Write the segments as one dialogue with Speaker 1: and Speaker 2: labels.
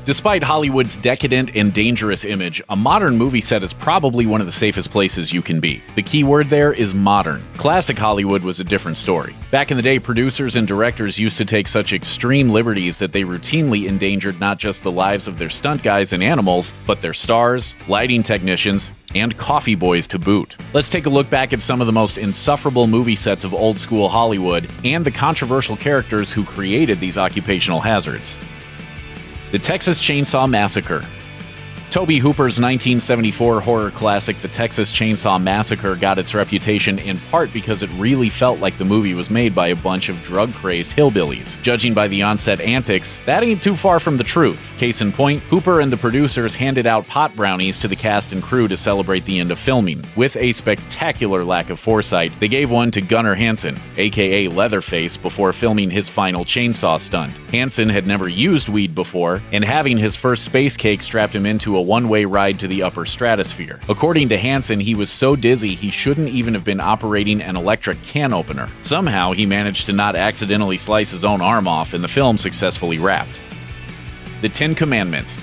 Speaker 1: Despite Hollywood's decadent and dangerous image, a modern movie set is probably one of the safest places you can be. The key word there is modern. Classic Hollywood was a different story. Back in the day, producers and directors used to take such extreme liberties that they routinely endangered not just the lives of their stunt guys and animals, but their stars, lighting technicians, and coffee boys to boot. Let's take a look back at some of the most insufferable movie sets of old-school Hollywood and the controversial characters who created these occupational hazards. The Texas Chainsaw Massacre. Tobe Hooper's 1974 horror classic The Texas Chainsaw Massacre got its reputation in part because it really felt like the movie was made by a bunch of drug-crazed hillbillies. Judging by the on-set antics, that ain't too far from the truth. Case in point, Hooper and the producers handed out pot brownies to the cast and crew to celebrate the end of filming. With a spectacular lack of foresight, they gave one to Gunnar Hansen, aka Leatherface, before filming his final chainsaw stunt. Hansen had never used weed before, and having his first space cake strapped him into a one-way ride to the upper stratosphere. According to Hansen, he was so dizzy he shouldn't even have been operating an electric can opener. Somehow, he managed to not accidentally slice his own arm off, and the film successfully wrapped. The Ten Commandments.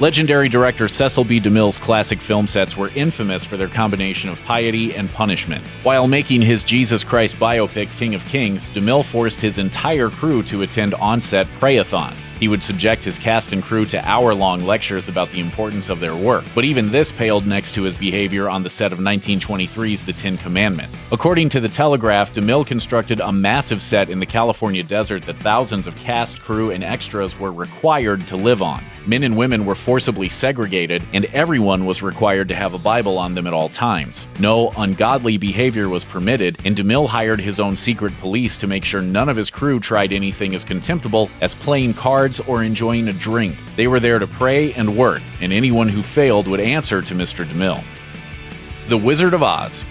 Speaker 1: Legendary director Cecil B. DeMille's classic film sets were infamous for their combination of piety and punishment. While making his Jesus Christ biopic King of Kings, DeMille forced his entire crew to attend on-set pray-a-thons. He would subject his cast and crew to hour-long lectures about the importance of their work, but even this paled next to his behavior on the set of 1923's The Ten Commandments. According to The Telegraph, DeMille constructed a massive set in the California desert that thousands of cast, crew, and extras were required to live on. Men and women were forcibly segregated, and everyone was required to have a Bible on them at all times. No ungodly behavior was permitted, and DeMille hired his own secret police to make sure none of his crew tried anything as contemptible as playing cards or enjoying a drink. They were there to pray and work, and anyone who failed would answer to Mr. DeMille. The Wizard of Oz.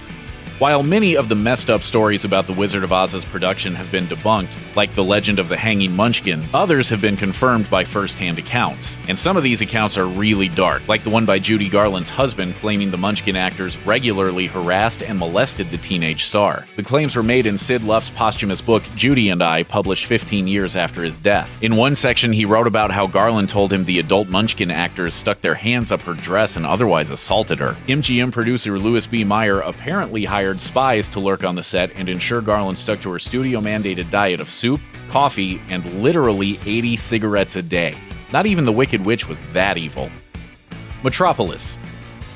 Speaker 1: While many of the messed up stories about The Wizard of Oz's production have been debunked, like the legend of the hanging munchkin, others have been confirmed by first-hand accounts. And some of these accounts are really dark, like the one by Judy Garland's husband claiming the Munchkin actors regularly harassed and molested the teenage star. The claims were made in Sid Luft's posthumous book, Judy and I, published 15 years after his death. In one section, he wrote about how Garland told him the adult Munchkin actors stuck their hands up her dress and otherwise assaulted her. MGM producer Louis B. Mayer apparently hired spies to lurk on the set and ensure Garland stuck to her studio-mandated diet of soup, coffee, and literally 80 cigarettes a day. Not even the Wicked Witch was that evil. Metropolis.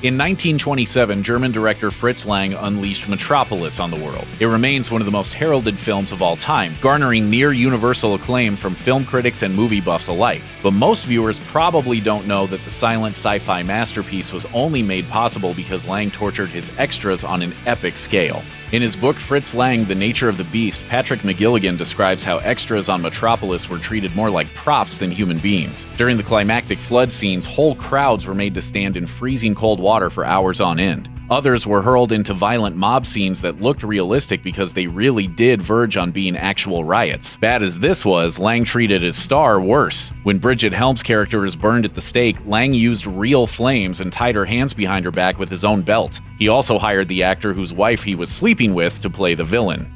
Speaker 1: In 1927, German director Fritz Lang unleashed Metropolis on the world. It remains one of the most heralded films of all time, garnering near-universal acclaim from film critics and movie buffs alike. But most viewers probably don't know that the silent sci-fi masterpiece was only made possible because Lang tortured his extras on an epic scale. In his book Fritz Lang, The Nature of the Beast, Patrick McGilligan describes how extras on Metropolis were treated more like props than human beings. During the climactic flood scenes, whole crowds were made to stand in freezing cold water for hours on end. Others were hurled into violent mob scenes that looked realistic because they really did verge on being actual riots. Bad as this was, Lang treated his star worse. When Bridget Helm's character is burned at the stake, Lang used real flames and tied her hands behind her back with his own belt. He also hired the actor whose wife he was sleeping with to play the villain.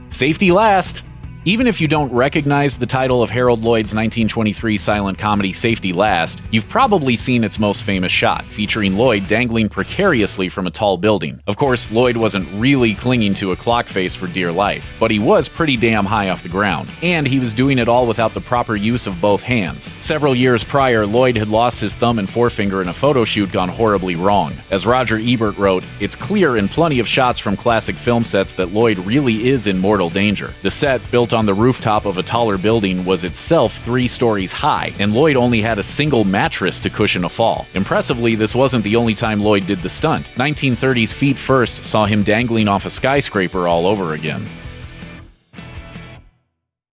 Speaker 1: Safety last! Even if you don't recognize the title of Harold Lloyd's 1923 silent comedy Safety Last, you've probably seen its most famous shot, featuring Lloyd dangling precariously from a tall building. Of course, Lloyd wasn't really clinging to a clock face for dear life, but he was pretty damn high off the ground. And he was doing it all without the proper use of both hands. Several years prior, Lloyd had lost his thumb and forefinger in a photo shoot gone horribly wrong. As Roger Ebert wrote, "It's clear in plenty of shots from classic film sets that Lloyd really is in mortal danger." The set, built on the rooftop of a taller building, was itself 3 stories high, and Lloyd only had a single mattress to cushion a fall. Impressively, this wasn't the only time Lloyd did the stunt. 1930's Feet First saw him dangling off a skyscraper all over again.